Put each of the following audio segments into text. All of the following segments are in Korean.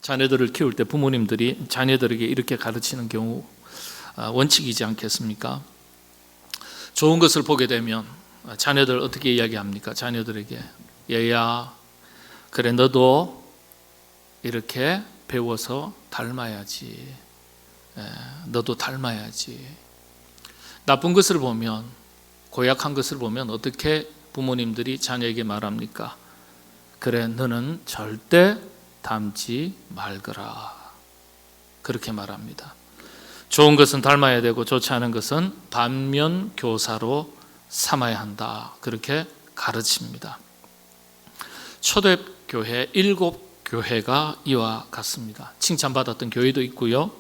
자녀들을 키울 때 부모님들이 자녀들에게 이렇게 가르치는 경우 원칙이지 않겠습니까? 좋은 것을 보게 되면 자녀들 어떻게 이야기합니까? 자녀들에게 얘야, 그래 너도 이렇게 배워서 닮아야지. 너도 닮아야지. 나쁜 것을 보면, 고약한 것을 보면 어떻게 부모님들이 자녀에게 말합니까? 그래 너는 절대 닮지 말거라. 그렇게 말합니다. 좋은 것은 닮아야 되고 좋지 않은 것은 반면교사로 삼아야 한다. 그렇게 가르칩니다. 초대교회 7교회가 이와 같습니다. 칭찬받았던 교회도 있고요,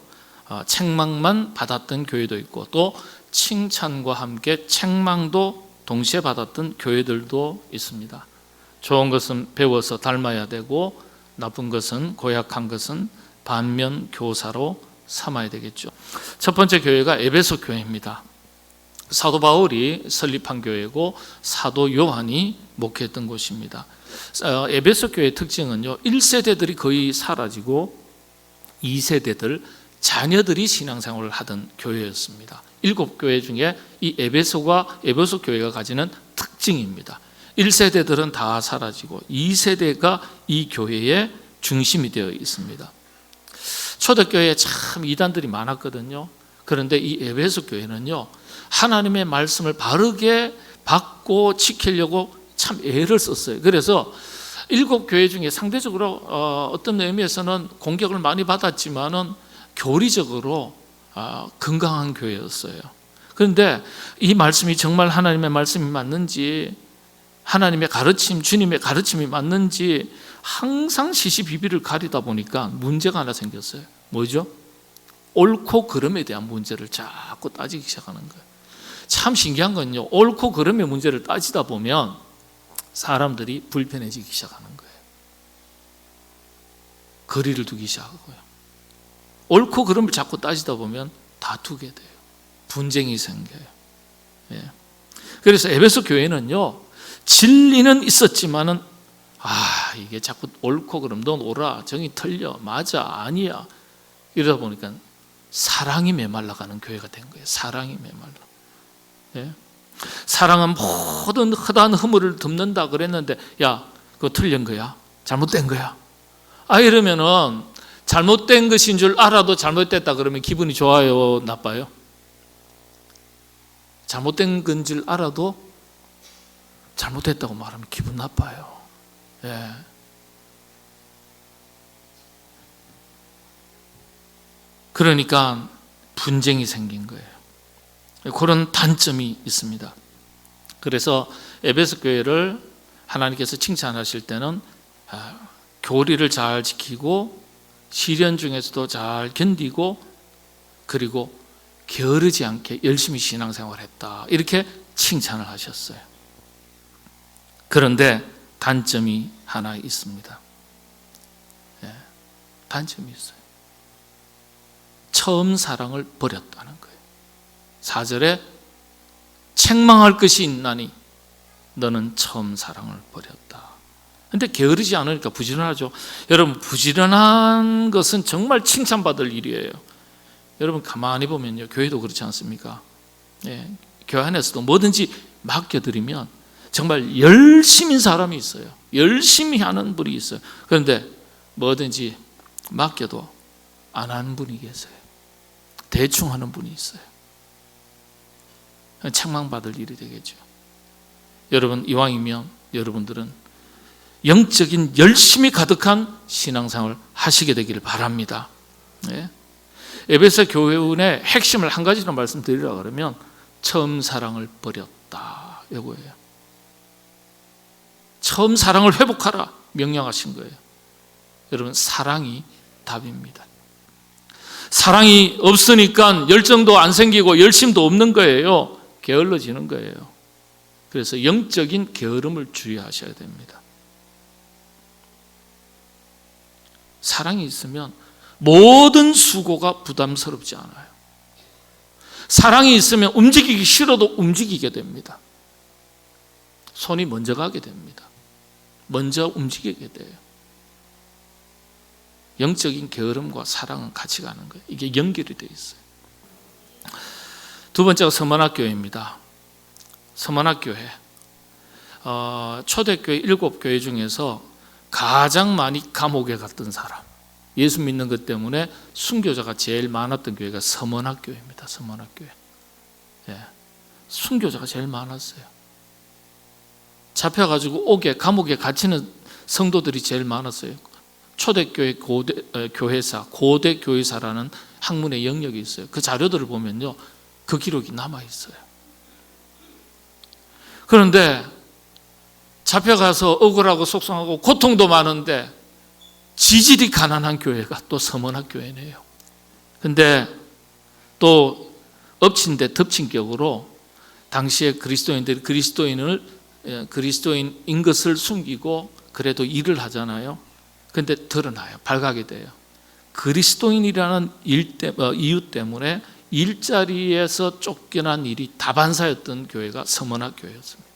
책망만 받았던 교회도 있고, 또 칭찬과 함께 책망도 동시에 받았던 교회들도 있습니다. 좋은 것은 배워서 닮아야 되고 나쁜 것은, 고약한 것은 반면교사로 삼아야 되겠죠. 첫 번째 교회가 에베소 교회입니다. 사도 바울이 설립한 교회고 사도 요한이 목회했던 곳입니다. 에베소 교회의 특징은요, 1세대들이 거의 사라지고 2세대들, 자녀들이 신앙생활을 하던 교회였습니다. 7교회 중에 이 에베소 교회가 가지는 특징입니다. 1세대들은 다 사라지고 2세대가 이 교회의 중심이 되어 있습니다. 초대교회에 참 이단들이 많았거든요. 그런데 이 에베소 교회는요, 하나님의 말씀을 바르게 받고 지키려고 참 애를 썼어요. 그래서 7교회 중에 상대적으로 어떤 의미에서는 공격을 많이 받았지만은 교리적으로 건강한 교회였어요. 그런데 이 말씀이 정말 하나님의 말씀이 맞는지, 하나님의 가르침, 주님의 가르침이 맞는지 항상 시시비비를 가리다 보니까 문제가 하나 생겼어요. 뭐죠? 옳고 그름에 대한 문제를 자꾸 따지기 시작하는 거예요. 참 신기한 건요, 옳고 그름의 문제를 따지다 보면 사람들이 불편해지기 시작하는 거예요. 거리를 두기 시작하고요. 옳고 그름을 자꾸 따지다 보면 다투게 돼요. 분쟁이 생겨요. 그래서 에베소 교회는요, 진리는 있었지만은 이게 자꾸 옳고 그름, 넌 옳아, 정이 틀려, 맞아, 아니야, 이러다 보니까 사랑이 메말라가는 교회가 된 거예요. 사랑이 메말라. 사랑은 모든 허다한 허물을 덮는다 그랬는데, 야, 그거 틀린 거야, 잘못된 거야. 이러면은 잘못된 것인 줄 알아도 잘못됐다 그러면 기분이 좋아요, 나빠요? 잘못된 건 줄 알아도 잘못됐다고 말하면 기분 나빠요. 그러니까 분쟁이 생긴 거예요. 그런 단점이 있습니다. 그래서 에베소 교회를 하나님께서 칭찬하실 때는 교리를 잘 지키고 시련 중에서도 잘 견디고, 그리고 게으르지 않게 열심히 신앙생활했다, 이렇게 칭찬을 하셨어요. 그런데 단점이 하나 있습니다. 단점이 있어요. 처음 사랑을 버렸다는 거예요. 4절에 책망할 것이 있나니 너는 처음 사랑을 버렸다. 근데 게으르지 않으니까 부지런하죠. 여러분, 부지런한 것은 정말 칭찬받을 일이에요. 여러분 가만히 보면요, 교회도 그렇지 않습니까? 교회 안에서도 뭐든지 맡겨드리면 정말 열심인 사람이 있어요. 열심히 하는 분이 있어요. 그런데 뭐든지 맡겨도 안 하는 분이 계세요. 대충 하는 분이 있어요. 책망받을 일이 되겠죠. 여러분, 이왕이면 여러분들은 영적인 열심이 가득한 신앙생활을 하시게 되기를 바랍니다. 에베소 교회의 핵심을 한 가지로 말씀드리려고 그러면 처음 사랑을 버렸다, 이거예요. 처음 사랑을 회복하라 명령하신 거예요. 여러분, 사랑이 답입니다. 사랑이 없으니까 열정도 안 생기고 열심도 없는 거예요. 게을러지는 거예요. 그래서 영적인 게으름을 주의하셔야 됩니다. 사랑이 있으면 모든 수고가 부담스럽지 않아요. 사랑이 있으면 움직이기 싫어도 움직이게 됩니다. 손이 먼저 가게 됩니다. 먼저 움직이게 돼요. 영적인 게으름과 사랑은 같이 가는 거예요. 이게 연결이 되어 있어요. 두 번째가 서문학교회입니다. 서문학교회, 초대교회 7교회 중에서 가장 많이 감옥에 갔던 사람, 예수 믿는 것 때문에 순교자가 제일 많았던 교회가 서문학교회입니다. 서문학교회. 예, 순교자가 제일 많았어요. 잡혀가지고 감옥에 갇히는 성도들이 제일 많았어요. 초대교회 교회사, 고대 교회사라는 학문의 영역이 있어요. 그 자료들을 보면요, 그 기록이 남아 있어요. 그런데 잡혀가서 억울하고 속상하고 고통도 많은데 지질이 가난한 교회가 또 서문학교회네요. 근데 또 엎친 데 덮친 격으로 당시에 그리스도인들이 그리스도인인 것을 숨기고 그래도 일을 하잖아요. 근데 드러나요. 발각이 돼요. 그리스도인이라는 이유 때문에 일자리에서 쫓겨난 일이 다반사였던 교회가 서문학교회였습니다.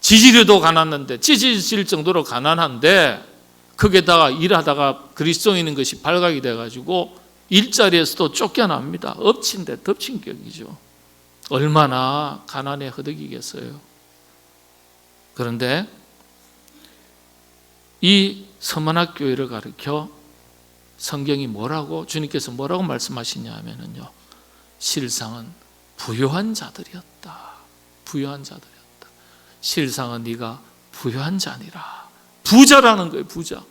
지지리도 가난한데, 찢어질 정도로 가난한데, 거기에다가 일하다가 그리스도인인 것이 발각이 돼가지고 일자리에서도 쫓겨납니다. 엎친 데 덮친 격이죠. 얼마나 가난에 허덕이겠어요. 그런데 이 서문학교회를 가리켜 성경이 주님께서 뭐라고 말씀하시냐 하면요, 실상은 부요한 자들이었다. 부요한 자들이었다. 실상은 네가 부요한 자니라. 부자라는 거예요. 부자.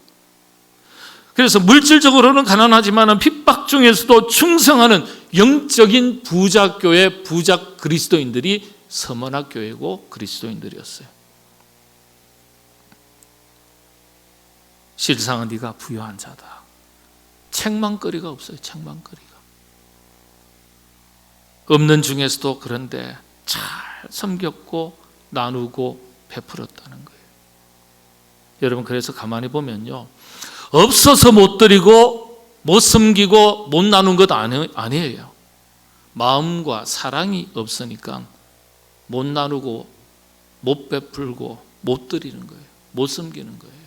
그래서 물질적으로는 가난하지만 핍박 중에서도 충성하는 영적인 부자교회, 부자 그리스도인들이 서문학교회고 그리스도인들이었어요. 실상은 네가 부요한 자다. 책망거리가 없어요. 책망거리가. 없는 중에서도 그런데 잘 섬겼고 나누고 베풀었다는 거예요. 여러분, 그래서 가만히 보면요, 없어서 못 드리고 못 섬기고 못 나눈 것 아니에요. 마음과 사랑이 없으니까 못 나누고 못 베풀고 못 드리는 거예요. 못 섬기는 거예요.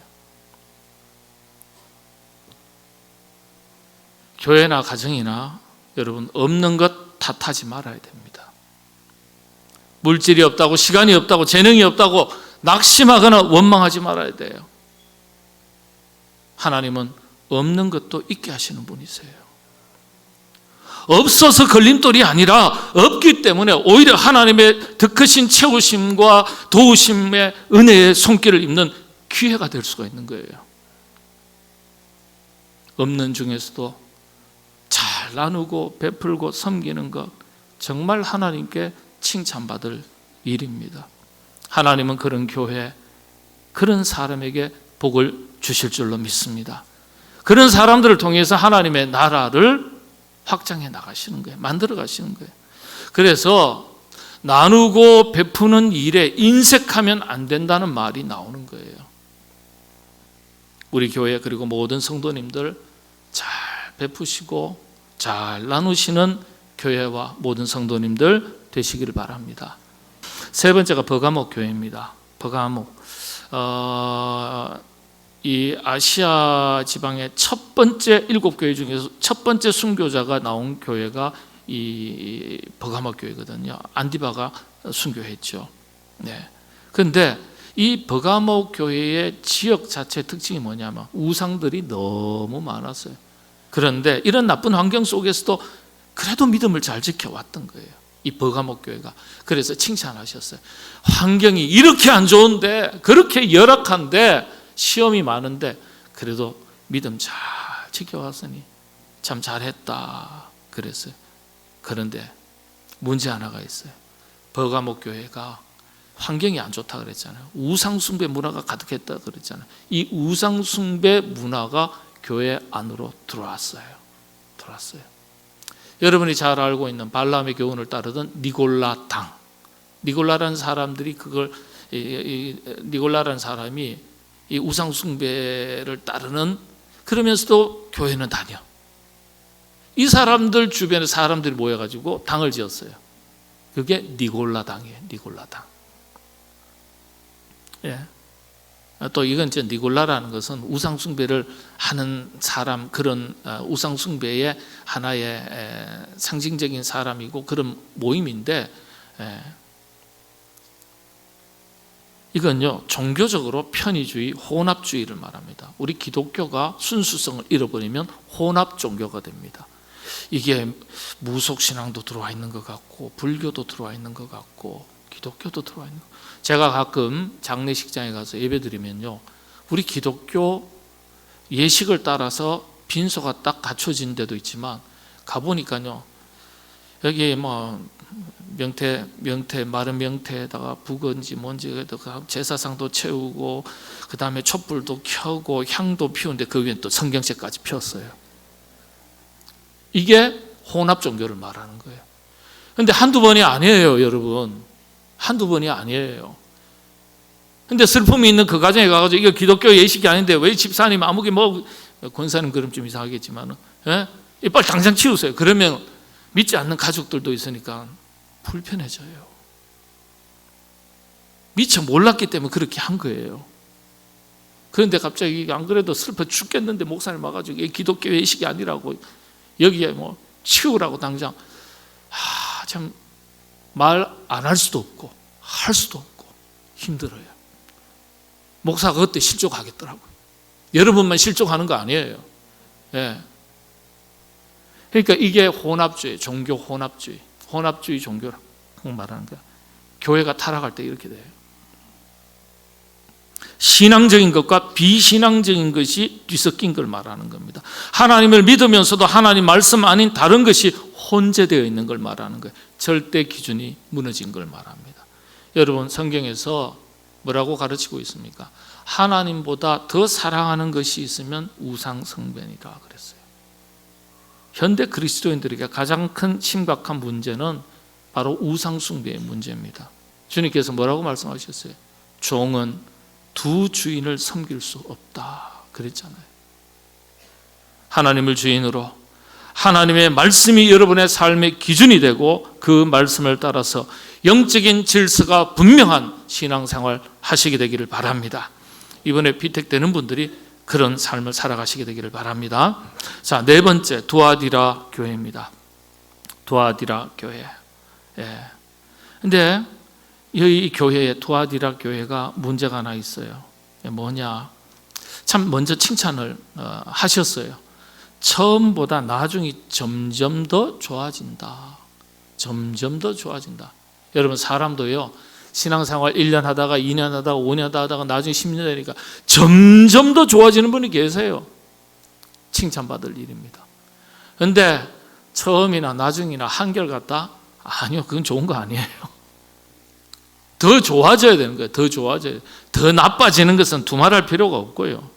교회나 가정이나 여러분, 없는 것 탓하지 말아야 됩니다. 물질이 없다고, 시간이 없다고, 재능이 없다고 낙심하거나 원망하지 말아야 돼요. 하나님은 없는 것도 있게 하시는 분이세요. 없어서 걸림돌이 아니라 없기 때문에 오히려 하나님의 더 크신 채우심과 도우심의 은혜의 손길을 입는 기회가 될 수가 있는 거예요. 없는 중에서도 잘 나누고 베풀고 섬기는 것, 정말 하나님께 칭찬받을 일입니다. 하나님은 그런 교회, 그런 사람에게 복을 주실 줄로 믿습니다. 그런 사람들을 통해서 하나님의 나라를 확장해 나가시는 거예요. 만들어 가시는 거예요. 그래서 나누고 베푸는 일에 인색하면 안 된다는 말이 나오는 거예요. 우리 교회, 그리고 모든 성도님들 잘 베푸시고 잘 나누시는 교회와 모든 성도님들 되시기를 바랍니다. 세 번째가 버가목 교회입니다. 버가목, 이 아시아 지방의 첫 번째 7교회 중에서 첫 번째 순교자가 나온 교회가 이 버가목 교회거든요. 안디바가 순교했죠. 네. 그런데 이 버가목 교회의 지역 자체의 특징이 뭐냐면 우상들이 너무 많았어요. 그런데 이런 나쁜 환경 속에서도 그래도 믿음을 잘 지켜왔던 거예요. 이 버가목 교회가. 그래서 칭찬하셨어요. 환경이 이렇게 안 좋은데, 그렇게 열악한데, 시험이 많은데 그래도 믿음 잘 지켜왔으니 참 잘했다 그랬어요. 그런데 문제 하나가 있어요. 버가목 교회가 환경이 안 좋다 그랬잖아요. 우상숭배 문화가 가득했다 그랬잖아요. 이 우상숭배 문화가 교회 안으로 들어왔어요. 여러분이 잘 알고 있는 발람의 교훈을 따르던 니골라 당. 니골라라는 사람들이 니골라라는 사람이 이 우상숭배를 따르는, 그러면서도 교회는 다녀. 이 사람들 주변에 사람들이 모여가지고 당을 지었어요. 그게 니골라 당이에요. 니골라 당. 예. 또 이건 이제 니골라라는 것은 우상 숭배를 하는 사람, 그런 우상 숭배의 하나의 상징적인 사람이고 그런 모임인데, 이건요 종교적으로 편의주의, 혼합주의를 말합니다. 우리 기독교가 순수성을 잃어버리면 혼합 종교가 됩니다. 이게 무속신앙도 들어와 있는 것 같고 불교도 들어와 있는 것 같고 기독교도 들어와 있는 것 같고. 제가 가끔 장례식장에 가서 예배드리면요, 우리 기독교 예식을 따라서 빈소가 딱 갖춰진 데도 있지만 가보니까요, 여기 뭐 명태 마른 명태에다가 북은지 뭔지 제사상도 채우고 그 다음에 촛불도 켜고 향도 피우는데 그 위에 또 성경책까지 폈어요. 이게 혼합 종교를 말하는 거예요. 그런데 한두 번이 아니에요, 여러분. 한두 번이 아니에요. 근데 슬픔이 있는 그 가정에 가가지고 이거 기독교 예식이 아닌데 왜 집사님 아무개 뭐, 권사님 그럼 좀 이상하겠지만, 빨리 당장 치우세요. 그러면 믿지 않는 가족들도 있으니까 불편해져요. 미처 몰랐기 때문에 그렇게 한 거예요. 그런데 갑자기 안 그래도 슬퍼 죽겠는데 목사님 와가지고 이게 기독교 예식이 아니라고 여기에 뭐 치우라고 당장, 참 말 안 할 수도 없고 할 수도 없고 힘들어요. 목사가 그때 실족하겠더라고요. 여러분만 실족하는 거 아니에요. 그러니까 이게 혼합주의, 종교 혼합주의 종교라고 말하는 거야. 교회가 타락할 때 이렇게 돼요. 신앙적인 것과 비신앙적인 것이 뒤섞인 걸 말하는 겁니다. 하나님을 믿으면서도 하나님 말씀 아닌 다른 것이 혼재되어 있는 걸 말하는 거예요. 절대 기준이 무너진 걸 말합니다. 여러분, 성경에서 뭐라고 가르치고 있습니까? 하나님보다 더 사랑하는 것이 있으면 우상 숭배니라 그랬어요. 현대 그리스도인들에게 가장 큰 심각한 문제는 바로 우상 숭배의 문제입니다. 주님께서 뭐라고 말씀하셨어요? 종은 두 주인을 섬길 수 없다 그랬잖아요. 하나님을 주인으로, 하나님의 말씀이 여러분의 삶의 기준이 되고 그 말씀을 따라서 영적인 질서가 분명한 신앙생활 하시게 되기를 바랍니다. 이번에 피택되는 분들이 그런 삶을 살아가시게 되기를 바랍니다. 자, 네 번째, 두아디라 교회입니다. 두아디라 교회. 근데 이 교회에, 두아디라 교회가 문제가 하나 있어요. 뭐냐? 참 먼저 칭찬을 하셨어요. 처음보다 나중이 점점 더 좋아진다. 점점 더 좋아진다. 여러분, 사람도요, 신앙생활 1년 하다가 2년 하다가 5년 하다가 나중에 10년 되니까 점점 더 좋아지는 분이 계세요. 칭찬받을 일입니다. 그런데 처음이나 나중이나 한결같다? 아니요, 그건 좋은 거 아니에요. 더 좋아져야 되는 거예요. 더 좋아져야. 더 나빠지는 것은 두말할 필요가 없고요.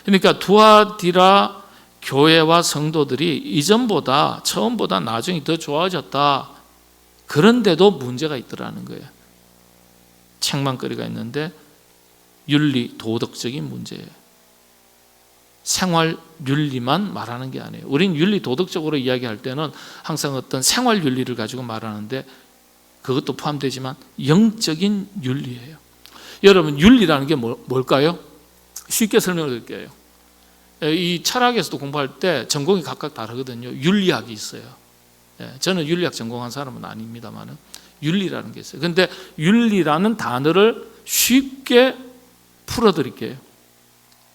그러니까 두아디라 교회와 성도들이 이전보다, 처음보다 나중에 더 좋아졌다. 그런데도 문제가 있더라는 거예요. 책망거리가 있는데 윤리, 도덕적인 문제예요. 생활 윤리만 말하는 게 아니에요. 우린 윤리, 도덕적으로 이야기할 때는 항상 어떤 생활 윤리를 가지고 말하는데 그것도 포함되지만 영적인 윤리예요. 여러분, 윤리라는 게 뭘까요? 쉽게 설명을 드릴게요. 이 철학에서도 공부할 때 전공이 각각 다르거든요. 윤리학이 있어요. 저는 윤리학 전공한 사람은 아닙니다만 윤리라는 게 있어요. 그런데 윤리라는 단어를 쉽게 풀어드릴게요.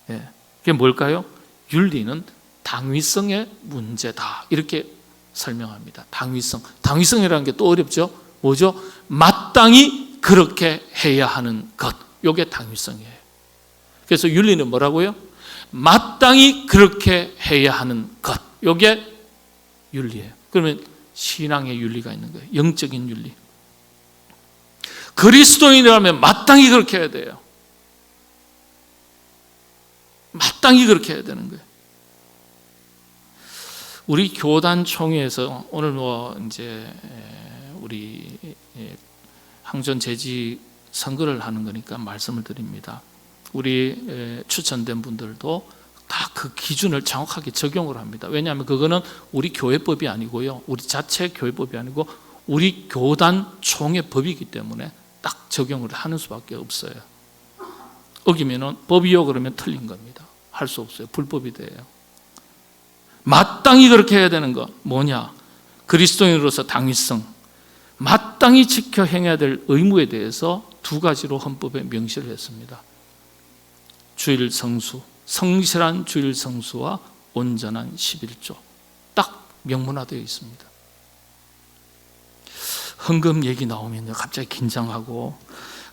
그게 뭘까요? 윤리는 당위성의 문제다, 이렇게 설명합니다. 당위성이라는 게 또 어렵죠? 뭐죠? 마땅히 그렇게 해야 하는 것, 이게 당위성이에요. 그래서 윤리는 뭐라고요? 마땅히 그렇게 해야 하는 것, 이게 윤리예요. 그러면 신앙의 윤리가 있는 거예요. 영적인 윤리. 그리스도인이라면 마땅히 그렇게 해야 돼요. 마땅히 그렇게 해야 되는 거예요. 우리 교단 총회에서 오늘 이제 우리 항전 제지 선거를 하는 거니까 말씀을 드립니다. 우리 추천된 분들도 다 그 기준을 정확하게 적용을 합니다. 왜냐하면 그거는 우리 교회법이 아니고요, 우리 자체 교회법이 아니고 우리 교단 총회 법이기 때문에 딱 적용을 하는 수밖에 없어요. 어기면은 법이요 그러면 틀린 겁니다. 할 수 없어요. 불법이 돼요. 마땅히 그렇게 해야 되는 거 뭐냐? 그리스도인으로서 당위성, 마땅히 지켜 행해야 될 의무에 대해서 두 가지로 헌법에 명시를 했습니다. 주일 성수, 성실한 주일 성수와 온전한 11조 딱 명문화되어 있습니다. 헌금 얘기 나오면 갑자기 긴장하고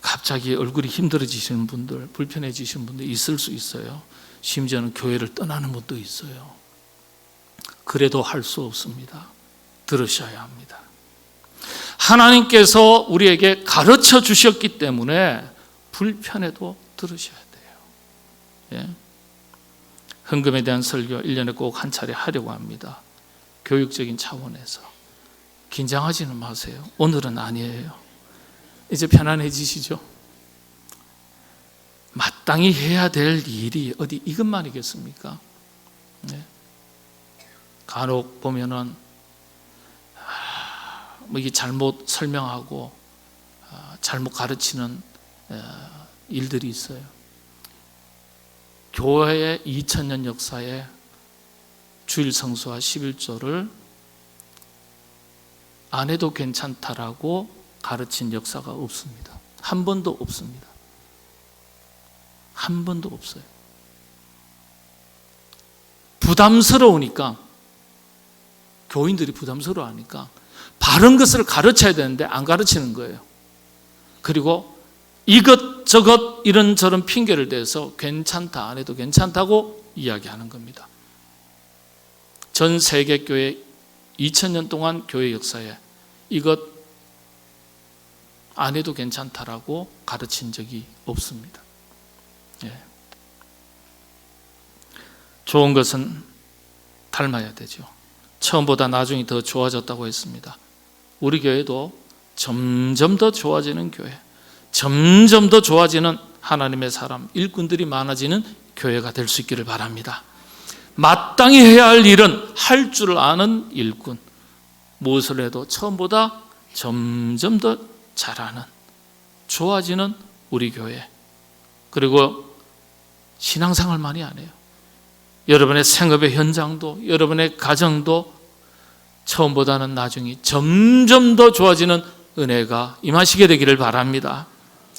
갑자기 얼굴이 힘들어지시는 분들, 불편해지시는 분들 있을 수 있어요. 심지어는 교회를 떠나는 분도 있어요. 그래도 할 수 없습니다. 들으셔야 합니다. 하나님께서 우리에게 가르쳐 주셨기 때문에 불편해도 들으셔야 돼요. 예. 헌금에 대한 설교 1년에 꼭 한 차례 하려고 합니다. 교육적인 차원에서. 긴장하지는 마세요. 오늘은 아니에요. 이제 편안해지시죠? 마땅히 해야 될 일이 어디 이것만이겠습니까? 네. 간혹 보면은 이게 잘못 설명하고 잘못 가르치는 일들이 있어요. 교회의 2000년 역사에 주일 성수와 11조를 안 해도 괜찮다라고 가르친 역사가 없습니다. 한 번도 없습니다. 한 번도 없어요. 부담스러우니까, 교인들이 부담스러워하니까 바른 것을 가르쳐야 되는데 안 가르치는 거예요. 그리고 이것저것 이런저런 핑계를 대서 괜찮다, 안 해도 괜찮다고 이야기하는 겁니다. 전 세계 교회 2000년 동안 교회 역사에 이것 안 해도 괜찮다라고 가르친 적이 없습니다. 예. 좋은 것은 닮아야 되죠. 처음보다 나중에 더 좋아졌다고 했습니다. 우리 교회도 점점 더 좋아지는 교회, 점점 더 좋아지는 하나님의 사람, 일꾼들이 많아지는 교회가 될 수 있기를 바랍니다. 마땅히 해야 할 일은 할 줄 아는 일꾼, 무엇을 해도 처음보다 점점 더 잘하는, 좋아지는 우리 교회. 그리고 신앙생활만이 아니에요. 여러분의 생업의 현장도, 여러분의 가정도 처음보다는 나중에 점점 더 좋아지는 은혜가 임하시게 되기를 바랍니다.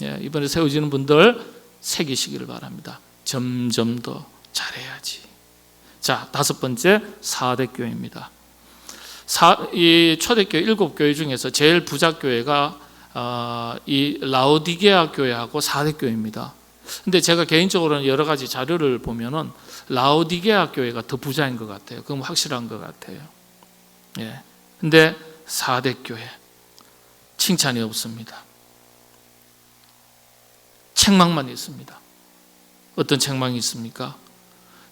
예, 이번에 세워지는 분들 새기시기를 바랍니다. 점점 더 잘해야지. 자, 다섯 번째, 4대 교회입니다. 이 초대교회 7교회 중에서 제일 부작교회가 이 라오디게아 교회하고 4대 교회입니다. 근데 제가 개인적으로는 여러 가지 자료를 보면은 라오디게아 교회가 더 부자인 것 같아요. 그건 확실한 것 같아요. 예. 근데 4대 교회 칭찬이 없습니다. 책망만 있습니다. 어떤 책망이 있습니까?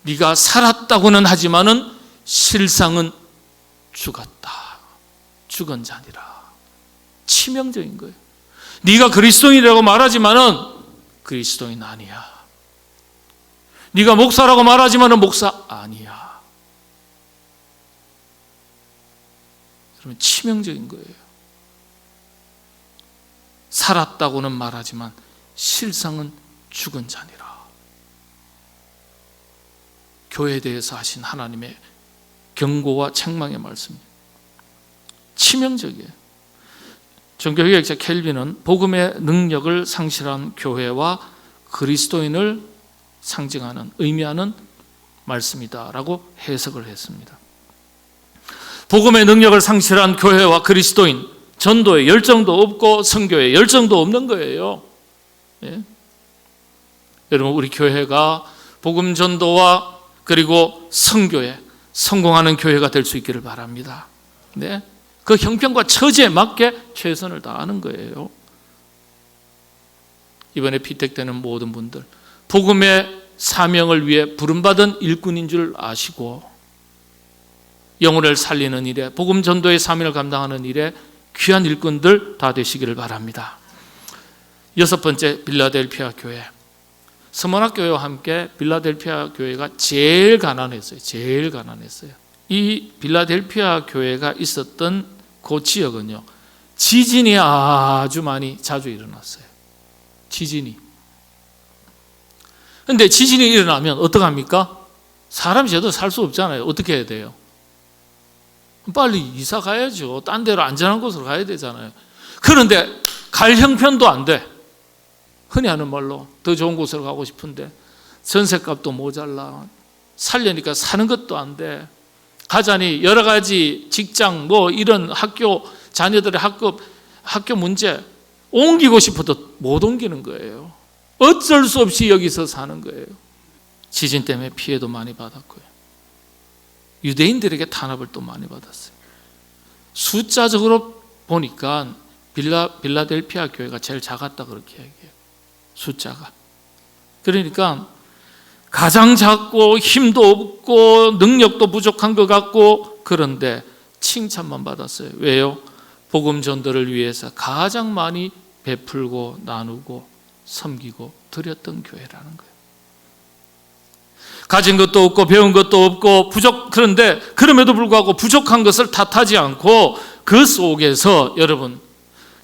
네가 살았다고는 하지만은 실상은 죽었다. 죽은 자니라. 치명적인 거예요. 네가 그리스도인이라고 말하지만은 그리스도인 아니야. 네가 목사라고 말하지만은 목사 아니야. 그러면 치명적인 거예요. 살았다고는 말하지만 실상은 죽은 자니라. 교회에 대해서 하신 하나님의 경고와 책망의 말씀, 치명적이에요. 종교개혁자 켈빈은 복음의 능력을 상실한 교회와 그리스도인을 상징하는, 의미하는 말씀이다라고 해석을 했습니다. 복음의 능력을 상실한 교회와 그리스도인, 전도에 열정도 없고 선교에 열정도 없는 거예요. 예? 여러분, 우리 교회가 복음 전도와 그리고 선교에 성공하는 교회가 될 수 있기를 바랍니다. 네? 그 형편과 처지에 맞게 최선을 다하는 거예요. 이번에 피택되는 모든 분들, 복음의 사명을 위해 부름받은 일꾼인 줄 아시고 영혼을 살리는 일에, 복음 전도의 사명을 감당하는 일에 귀한 일꾼들 다 되시기를 바랍니다. 여섯 번째, 빌라델피아 교회. 서머나 교회와 함께 빌라델피아 교회가 제일 가난했어요. 제일 가난했어요. 이 빌라델피아 교회가 있었던 그 지역은요, 지진이 아주 많이 자주 일어났어요. 지진이. 근데 지진이 일어나면 어떡합니까? 사람이 제대로 살 수 없잖아요. 어떻게 해야 돼요? 빨리 이사 가야죠. 딴 데로 안전한 곳으로 가야 되잖아요. 그런데 갈 형편도 안 돼. 흔히 하는 말로 더 좋은 곳으로 가고 싶은데 전셋값도 모자라. 살려니까 사는 것도 안 돼. 가자니 여러 가지 직장 이런 학교 자녀들의 학교 문제 옮기고 싶어도 못 옮기는 거예요. 어쩔 수 없이 여기서 사는 거예요. 지진 때문에 피해도 많이 받았고요. 유대인들에게 탄압을 또 많이 받았어요. 숫자적으로 보니까 빌라델피아 교회가 제일 작았다 그렇게 얘기해요. 숫자가. 그러니까 가장 작고 힘도 없고 능력도 부족한 것 같고 그런데 칭찬만 받았어요. 왜요? 복음 전도를 위해서 가장 많이 베풀고 나누고 섬기고 드렸던 교회라는 거예요. 가진 것도 없고 배운 것도 없고 그런데 그럼에도 불구하고 부족한 것을 탓하지 않고 그 속에서 여러분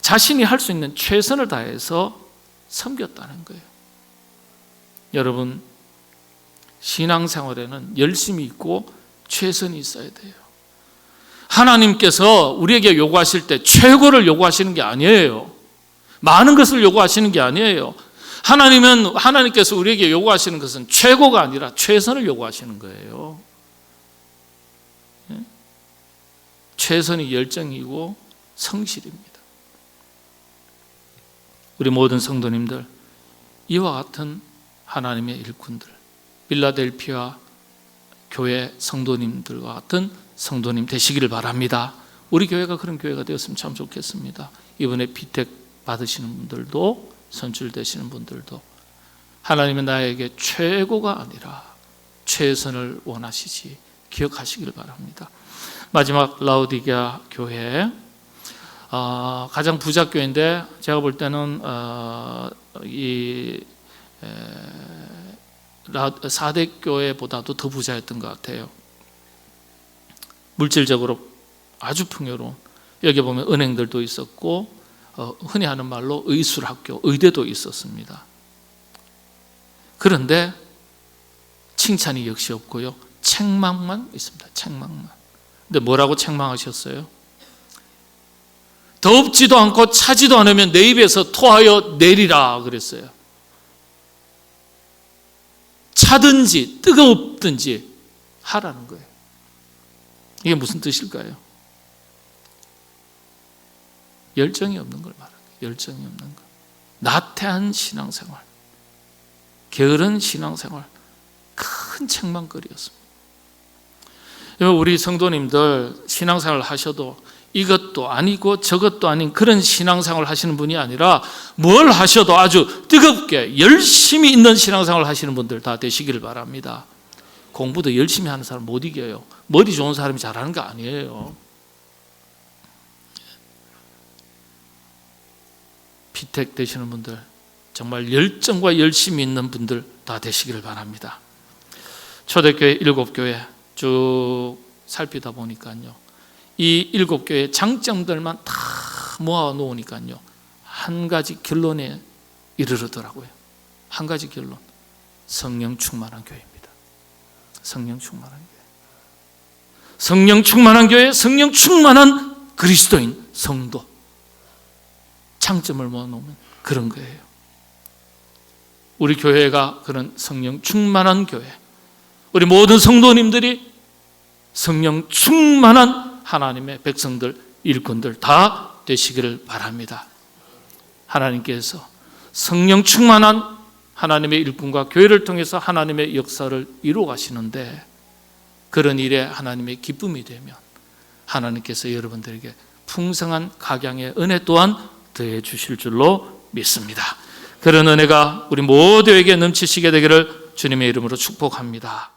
자신이 할 수 있는 최선을 다해서 섬겼다는 거예요. 여러분 신앙생활에는 열심이 있고 최선이 있어야 돼요. 하나님께서 우리에게 요구하실 때 최고를 요구하시는 게 아니에요. 많은 것을 요구하시는 게 아니에요. 하나님께서 우리에게 요구하시는 것은 최고가 아니라 최선을 요구하시는 거예요. 최선이 열정이고 성실입니다. 우리 모든 성도님들 이와 같은 하나님의 일꾼들 빌라델피아 교회 성도님들과 같은 성도님 되시기를 바랍니다. 우리 교회가 그런 교회가 되었으면 참 좋겠습니다. 이번에 비택 받으시는 분들도 선출되시는 분들도 하나님은 나에게 최고가 아니라 최선을 원하시지 기억하시길 바랍니다. 마지막 라오디게아 교회 가장 부자 교회인데 제가 볼 때는 이 4대 교회보다도 더 부자였던 것 같아요. 물질적으로 아주 풍요로운 여기 보면 은행들도 있었고 흔히 하는 말로 의술학교, 의대도 있었습니다. 그런데 칭찬이 역시 없고요. 책망만 있습니다. 책망만. 근데 뭐라고 책망하셨어요? 덥지도 않고 차지도 않으면 내 입에서 토하여 내리라 그랬어요. 차든지 뜨겁든지 하라는 거예요. 이게 무슨 뜻일까요? 열정이 없는 걸 말하는 거예요. 열정이 없는 것. 나태한 신앙생활, 게으른 신앙생활, 큰 책망거리였습니다. 우리 성도님들 신앙생활 하셔도 이것도 아니고 저것도 아닌 그런 신앙생활 하시는 분이 아니라 뭘 하셔도 아주 뜨겁게 열심히 있는 신앙생활 하시는 분들 다 되시기를 바랍니다. 공부도 열심히 하는 사람 못 이겨요. 머리 좋은 사람이 잘하는 거 아니에요. 피택 되시는 분들 정말 열정과 열심히 있는 분들 다 되시기를 바랍니다. 초대교회 7교회 쭉 살피다 보니까요, 이 7교회의 장점들만 다 모아 놓으니까요 한 가지 결론에 이르르더라고요. 한 가지 결론, 성령 충만한 교회입니다. 성령 충만한 교회, 성령 충만한 교회, 성령 충만한 그리스도인 성도, 장점을 모아놓으면 그런 거예요. 우리 교회가 그런 성령 충만한 교회, 우리 모든 성도님들이 성령 충만한 하나님의 백성들, 일꾼들 다 되시기를 바랍니다. 하나님께서 성령 충만한 하나님의 일꾼과 교회를 통해서 하나님의 역사를 이루어 가시는데, 그런 일에 하나님의 기쁨이 되면 하나님께서 여러분들에게 풍성한 각양의 은혜 또한 더해 주실 줄로 믿습니다. 그런 은혜가 우리 모두에게 넘치시게 되기를 주님의 이름으로 축복합니다.